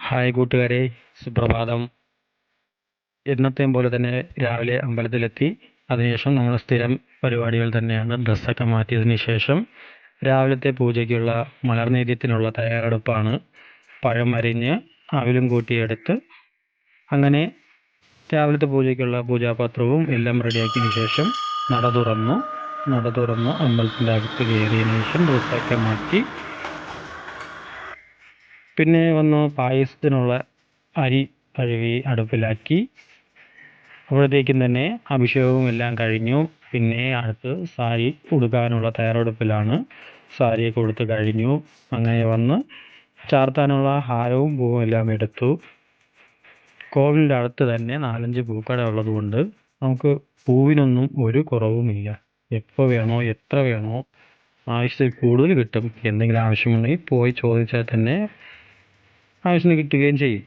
Hi കൂട്ടുകാരെ, സുപ്രഭാതം. എന്നത്തെയും പോലെ തന്നെ രാവിലെ അമ്പലത്തിലെത്തി. അതിനുശേഷം നമ്മൾ സ്ഥിരം പരിപാടികൾ തന്നെയാണ്. ഡ്രസ്സൊക്കെ മാറ്റിയതിന് ശേഷം രാവിലത്തെ പൂജയ്ക്കുള്ള മലർനേദ്യത്തിനുള്ള തയ്യാറെടുപ്പാണ്. പഴം അരിഞ്ഞ് അവിലും കൂട്ടിയെടുത്ത് അങ്ങനെ രാവിലത്തെ പൂജയ്ക്കുള്ള പൂജാപാത്രവും എല്ലാം റെഡിയാക്കിയതിന് ശേഷം നട തുറന്ന് അമ്പലത്തിൻ്റെ അകത്ത് കയറിയതിന് ശേഷം ഡ്രസ്സൊക്കെ മാറ്റി പിന്നെ വന്ന് പായസത്തിനുള്ള അരി കഴുകി അടുപ്പിലാക്കി. അപ്പോഴത്തേക്കും തന്നെ അഭിഷേകവും എല്ലാം കഴിഞ്ഞു. പിന്നെ അടുത്ത് സാരി ഉടുക്കാനുള്ള തയ്യാറെടുപ്പിലാണ്. സാരിയൊക്കെ ഉടുത്ത് കഴിഞ്ഞു. അങ്ങനെ വന്ന് ചാർത്താനുള്ള ഹാരവും പൂവും എല്ലാം എടുത്തു. കോവിലിൻ്റെ അടുത്ത് തന്നെ 4-5 പൂക്കട ഉള്ളതുകൊണ്ട് നമുക്ക് പൂവിനൊന്നും ഒരു കുറവുമില്ല. എപ്പോൾ വേണോ എത്ര വേണോ ആവശ്യത്തിൽ കൂടുതൽ കിട്ടും. എന്തെങ്കിലും ആവശ്യമുണ്ടെങ്കിൽ പോയി ചോദിച്ചാൽ തന്നെ ആവശ്യത്തിന് കിട്ടുകയും ചെയ്യും.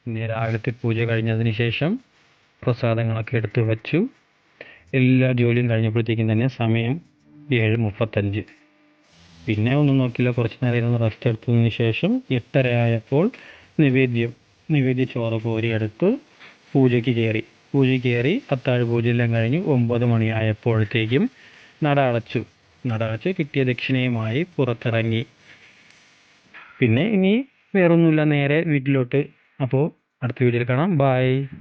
പിന്നെ രാവിലത്തെ പൂജ കഴിഞ്ഞതിന് ശേഷം പ്രസാദങ്ങളൊക്കെ എടുത്ത് വച്ചു. എല്ലാ ജോലിയും കഴിഞ്ഞപ്പോഴത്തേക്കും തന്നെ സമയം 7:35. പിന്നെ ഒന്നും നോക്കില്ല, കുറച്ച് നേരം ഒന്ന് റെസ്റ്റ് എടുത്തതിന് ശേഷം 8:30 ആയപ്പോൾ നിവേദ്യ ചോറ് കോരിയെടുത്ത് പൂജയ്ക്ക് കയറി. അത്താഴ പൂജയെല്ലാം കഴിഞ്ഞ് 9 മണിയായപ്പോഴത്തേക്കും നട അടച്ച് കിട്ടിയ ദക്ഷിണയുമായി പുറത്തിറങ്ങി. പിന്നെ ഇനി വേറൊന്നുമില്ല, നേരെ വീട്ടിലോട്ട്. അപ്പോൾ അടുത്ത വീഡിയോയിൽ കാണാം. ബൈ.